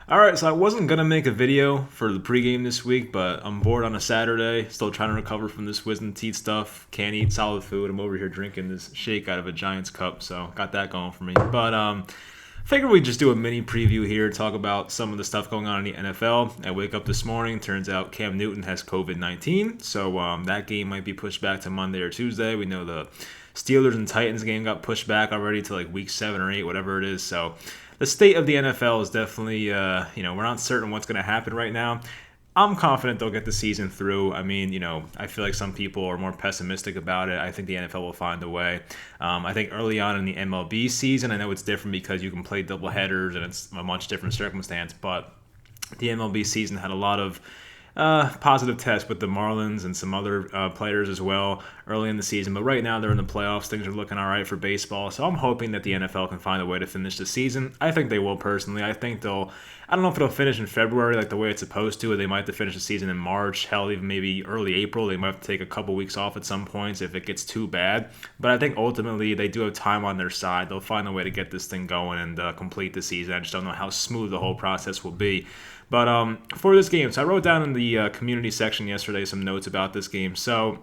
All right, so I wasn't gonna make a video for the pregame this week, but I'm bored on a Saturday. Still trying to recover from this wisdom teeth stuff. Can't eat solid food. I'm over here drinking this shake out of a Giants cup, so got that going for me. But figured we'd just do a mini preview here, talk about some of the stuff going on in the NFL. I wake up this morning, turns out Cam Newton has COVID-19, so that game might be pushed back to Monday or Tuesday. We know the Steelers and Titans game got pushed back already to like week 7 or 8, whatever it is. So the state of the NFL is definitely, we're not certain what's going to happen right now. I'm confident they'll get the season through. I mean, I feel like some people are more pessimistic about it. I think the NFL will find a way. I think early on in the MLB season, I know it's different because you can play double headers and it's a much different circumstance, but the MLB season had a lot of positive tests with the Marlins and some other players as well early in the season. But right now they're in the playoffs. Things are looking all right for baseball. So I'm hoping that the NFL can find a way to finish the season. I think they will personally. I don't know if it'll finish in February like the way it's supposed to. Or they might have to finish the season in March. Hell, even maybe early April. They might have to take a couple weeks off at some points if it gets too bad. But I think ultimately they do have time on their side. They'll find a way to get this thing going and complete the season. I just don't know how smooth the whole process will be. But for this game, so I wrote down in the community section yesterday some notes about this game. So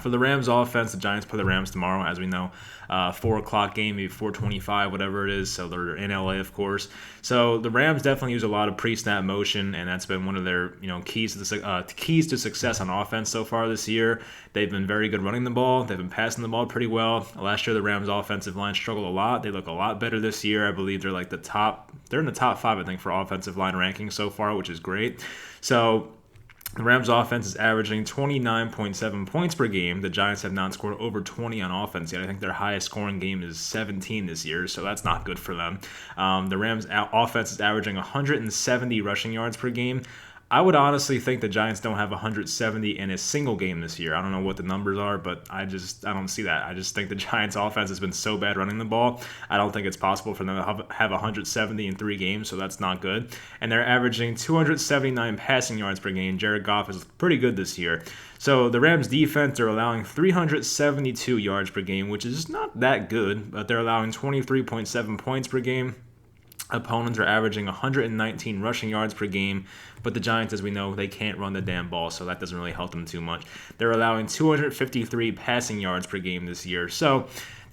for the Rams offense, the Giants play the Rams tomorrow, as we know. 4 o'clock game, maybe 4:25, whatever it is. So they're in LA, of course. So the Rams definitely use a lot of pre-snap motion, and that's been one of their keys to success on offense so far this year. They've been very good running the ball. They've been passing the ball pretty well. Last year, the Rams offensive line struggled a lot. They look a lot better this year. I believe they're like they're in the top 5, I think, for offensive line rankings so far, which is great. So the Rams offense is averaging 29.7 points per game. The Giants have not scored over 20 on offense yet. I think their highest scoring game is 17 this year, so that's not good for them. The Rams offense is averaging 170 rushing yards per game. I would honestly think the Giants don't have 170 in a single game this year. I don't know what the numbers are, but I don't see that. I just think the Giants' offense has been so bad running the ball. I don't think it's possible for them to have 170 in 3 games, so that's not good. And they're averaging 279 passing yards per game. Jared Goff is pretty good this year. So the Rams' defense are allowing 372 yards per game, which is not that good, but they're allowing 23.7 points per game. Opponents are averaging 119 rushing yards per game, but the Giants, as we know, they can't run the damn ball, so that doesn't really help them too much. They're allowing 253 passing yards per game this year, so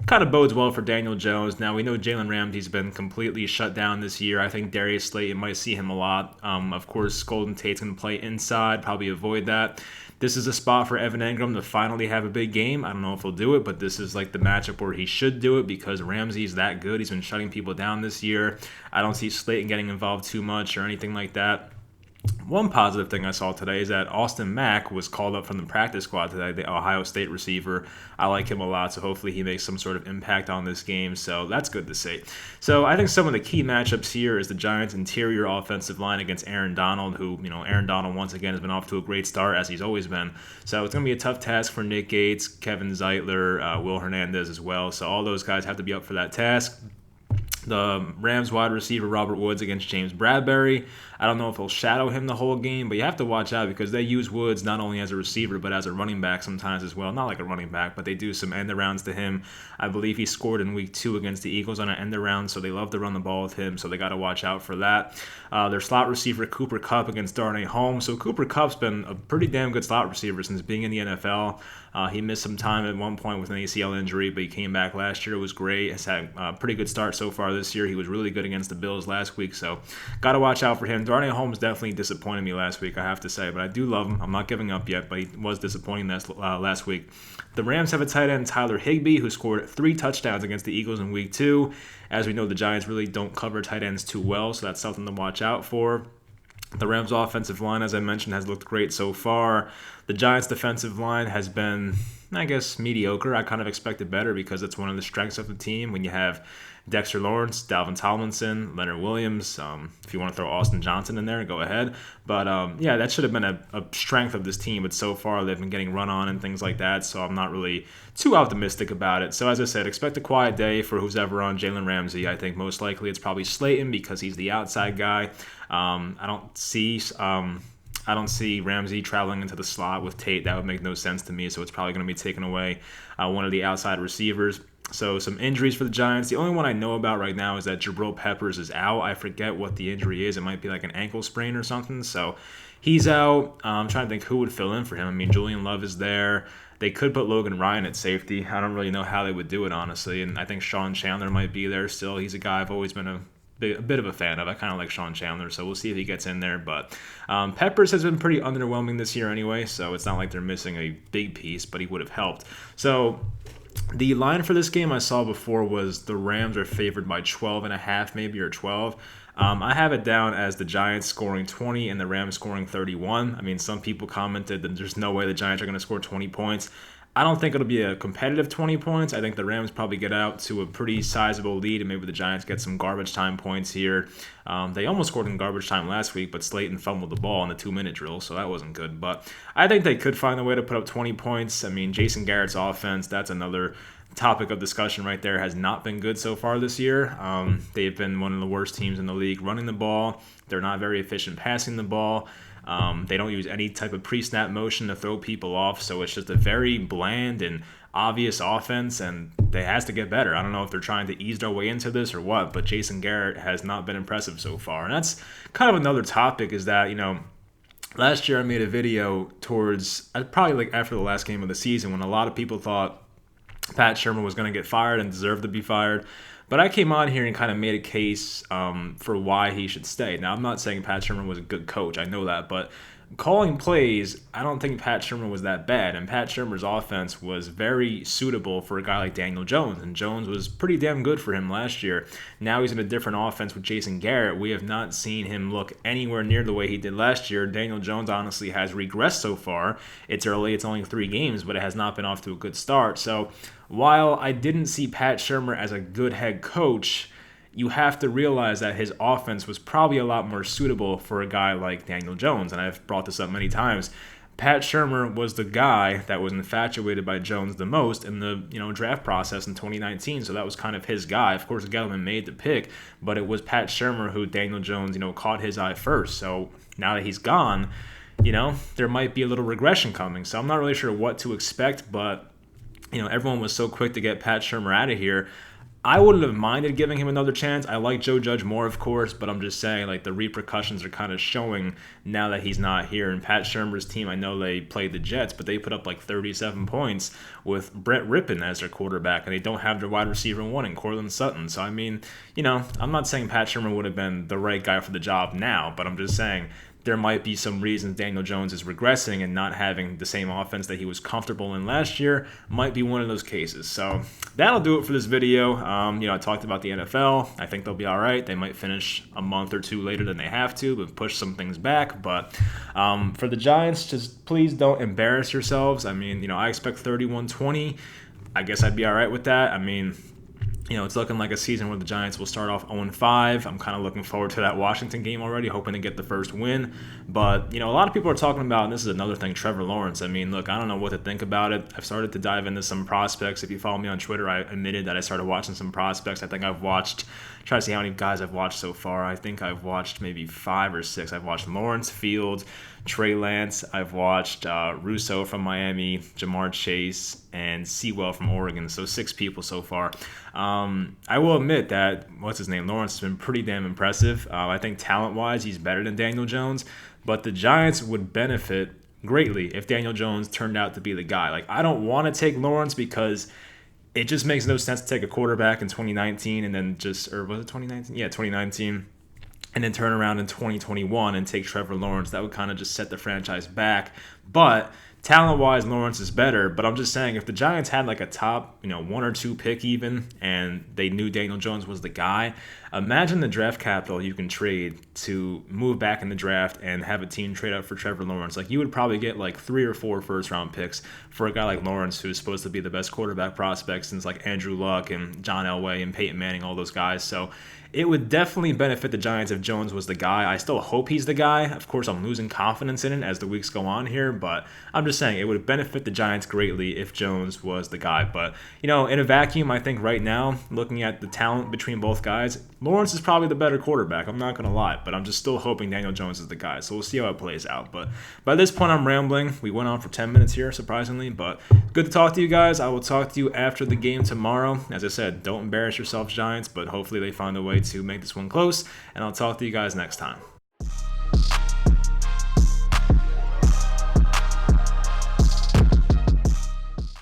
kind of bodes well for Daniel Jones. Now, we know Jalen Ramsey's been completely shut down this year. I think Darius Slayton might see him a lot. Of course, Golden Tate's going to play inside, probably avoid that. This is a spot for Evan Engram to finally have a big game. I don't know if he'll do it, but this is like the matchup where he should do it because Ramsey's that good. He's been shutting people down this year. I don't see Slayton getting involved too much or anything like that. One positive thing I saw today is that Austin Mack was called up from the practice squad today, the Ohio State receiver. I like him a lot, so hopefully he makes some sort of impact on this game, so that's good to see. So I think some of the key matchups here is the Giants' interior offensive line against Aaron Donald, who, Aaron Donald once again has been off to a great start, as he's always been. So it's going to be a tough task for Nick Gates, Kevin Zeitler, Will Hernandez as well. So all those guys have to be up for that task. The Rams wide receiver Robert Woods against James Bradbury. I don't know if he'll shadow him the whole game, but you have to watch out because they use Woods not only as a receiver but as a running back sometimes as well. Not like a running back, but they do some end arounds to him. I believe he scored in week 2 against the Eagles on an end around, so they love to run the ball with him, so they got to watch out for that. Their slot receiver Cooper Kupp against Darnay Holmes. So Cooper Kupp's been a pretty damn good slot receiver since being in the NFL. He missed some time at one point with an ACL injury, but he came back last year. It was great. Has had a pretty good start so far this year. He was really good against the Bills last week, so got to watch out for him. Darnay Holmes definitely disappointed me last week, I have to say, but I do love him. I'm not giving up yet, but he was disappointing last week. The Rams have a tight end, Tyler Higbee, who scored 3 touchdowns against the Eagles in week 2. As we know, the Giants really don't cover tight ends too well, so that's something to watch out for. The Rams' offensive line, as I mentioned, has looked great so far. The Giants' defensive line has been, I guess, mediocre. I kind of expected better because it's one of the strengths of the team when you have Dexter Lawrence, Dalvin Tomlinson, Leonard Williams. If you want to throw Austin Johnson in there, go ahead. But that should have been a strength of this team. But so far, they've been getting run on and things like that. So I'm not really too optimistic about it. So as I said, expect a quiet day for who's ever on Jalen Ramsey. I think most likely it's probably Slayton because he's the outside guy. I don't see Ramsey traveling into the slot with Tate. That would make no sense to me. So it's probably going to be taking away one of the outside receivers. So some injuries for the Giants. The only one I know about right now is that Jabril Peppers is out. I forget what the injury is. It might be like an ankle sprain or something. So he's out. I'm trying to think who would fill in for him. I mean, Julian Love is there. They could put Logan Ryan at safety. I don't really know how they would do it, honestly. And I think Sean Chandler might be there still. He's a guy I've always been a bit of a fan of. I kind of like Sean Chandler, so we'll see if he gets in there. But Peppers has been pretty underwhelming this year anyway, so it's not like they're missing a big piece, but he would have helped. So the line for this game I saw before was the Rams are favored by 12.5 maybe, or 12. I have it down as the Giants scoring 20 and the Rams scoring 31. I mean, some people commented that there's no way the Giants are going to score 20 points. I don't think it'll be a competitive 20 points. I think the Rams probably get out to a pretty sizable lead, and maybe the Giants get some garbage time points here. They almost scored in garbage time last week, but Slayton fumbled the ball in the 2-minute drill, so that wasn't good. But I think they could find a way to put up 20 points. I mean, Jason Garrett's offense, that's another topic of discussion right there, has not been good so far this year. They've been one of the worst teams in the league running the ball. They're not very efficient passing the ball. They don't use any type of pre-snap motion to throw people off, so it's just a very bland and obvious offense, and it has to get better. I don't know if they're trying to ease their way into this or what, but Jason Garrett has not been impressive so far. And that's kind of another topic, is that, last year I made a video towards probably like after the last game of the season, when a lot of people thought Pat Shermer was going to get fired and deserved to be fired. But I came on here and kind of made a case for why he should stay. Now, I'm not saying Pat Shermer was a good coach. I know that. But calling plays, I don't think Pat Shermer was that bad. And Pat Shermer's offense was very suitable for a guy like Daniel Jones. And Jones was pretty damn good for him last year. Now he's in a different offense with Jason Garrett. We have not seen him look anywhere near the way he did last year. Daniel Jones honestly has regressed so far. It's early. It's only 3 games, but it has not been off to a good start. So while I didn't see Pat Shermer as a good head coach, you have to realize that his offense was probably a lot more suitable for a guy like Daniel Jones. And I've brought this up many times. Pat Shermer was the guy that was infatuated by Jones the most in the draft process in 2019. So that was kind of his guy. Of course, Gettleman made the pick, but it was Pat Shermer who Daniel Jones caught his eye first. So now that he's gone, there might be a little regression coming. So I'm not really sure what to expect, but everyone was so quick to get Pat Shermer out of here. I wouldn't have minded giving him another chance. I like Joe Judge more, of course, but I'm just saying, like, the repercussions are kind of showing now that he's not here. And Pat Shermer's team, I know they played the Jets, but they put up like 37 points with Brett Rippon as their quarterback, and they don't have their wide receiver one in Cortland Sutton. So, I mean, I'm not saying Pat Shermer would have been the right guy for the job now, but I'm just saying there might be some reasons Daniel Jones is regressing and not having the same offense that he was comfortable in last year. Might be one of those cases. So that'll do it for this video. I talked about the NFL. I think they'll be all right. They might finish a month or two later than they have to, but push some things back. But for the Giants, just please don't embarrass yourselves. I mean, I expect 31-20. I guess I'd be all right with that. I mean, it's looking like a season where the Giants will start off 0-5. I'm kind of looking forward to that Washington game already, hoping to get the first win. But, a lot of people are talking about, and this is another thing, Trevor Lawrence. I mean, look, I don't know what to think about it. I've started to dive into some prospects. If you follow me on Twitter, I admitted that I started watching some prospects. I think try to see how many guys I've watched so far. I think I've watched maybe 5 or 6. I've watched Lawrence, Fields, Trey Lance. I've watched Russo from Miami, Jamar Chase, and Sewell from Oregon. So 6 people so far. I will admit that, Lawrence has been pretty damn impressive. I think talent-wise, he's better than Daniel Jones. But the Giants would benefit greatly if Daniel Jones turned out to be the guy. Like, I don't want to take Lawrence because it just makes no sense to take a quarterback in 2019 and then was it 2019? Yeah, 2019. And then turn around in 2021 and take Trevor Lawrence. That would kind of just set the franchise back. But talent-wise, Lawrence is better. But I'm just saying, if the Giants had like a top, 1 or 2 pick even, and they knew Daniel Jones was the guy, imagine the draft capital you can trade to move back in the draft and have a team trade up for Trevor Lawrence. Like, you would probably get like 3 or 4 first-round picks for a guy like Lawrence, who's supposed to be the best quarterback prospect since like Andrew Luck and John Elway and Peyton Manning, all those guys. So it would definitely benefit the Giants if Jones was the guy. I still hope he's the guy. Of course, I'm losing confidence in it as the weeks go on here, but I'm just saying it would benefit the Giants greatly if Jones was the guy. But, in a vacuum, I think right now, looking at the talent between both guys, Lawrence is probably the better quarterback. I'm not going to lie, but I'm just still hoping Daniel Jones is the guy. So we'll see how it plays out. But by this point, I'm rambling. We went on for 10 minutes here, surprisingly. But good to talk to you guys. I will talk to you after the game tomorrow. As I said, don't embarrass yourselves, Giants, but hopefully they find a way to make this one close. And I'll talk to you guys next time.